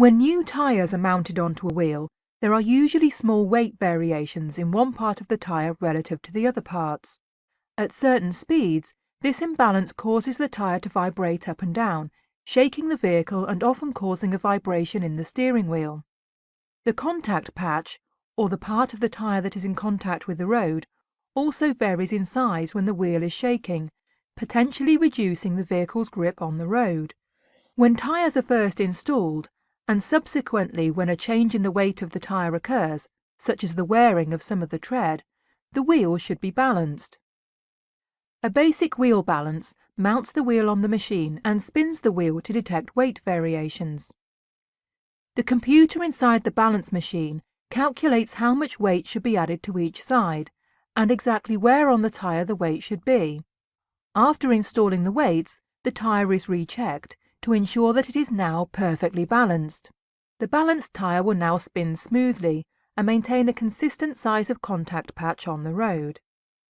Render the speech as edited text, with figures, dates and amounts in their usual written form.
When new tyres are mounted onto a wheel, there are usually small weight variations in one part of the tyre relative to the other parts. At certain speeds, this imbalance causes the tyre to vibrate up and down, shaking the vehicle and often causing a vibration in the steering wheel. The contact patch, or the part of the tyre that is in contact with the road, also varies in size when the wheel is shaking, potentially reducing the vehicle's grip on the road. When tyres are first installed, and subsequently when a change in the weight of the tyre occurs, such as the wearing of some of the tread, the wheel should be balanced. A basic wheel balance mounts the wheel on the machine and spins the wheel to detect weight variations. The computer inside the balance machine calculates how much weight should be added to each side, and exactly where on the tyre the weight should be. After installing the weights, the tyre is rechecked to ensure that it is now perfectly balanced. The balanced tyre will now spin smoothly and maintain a consistent size of contact patch on the road.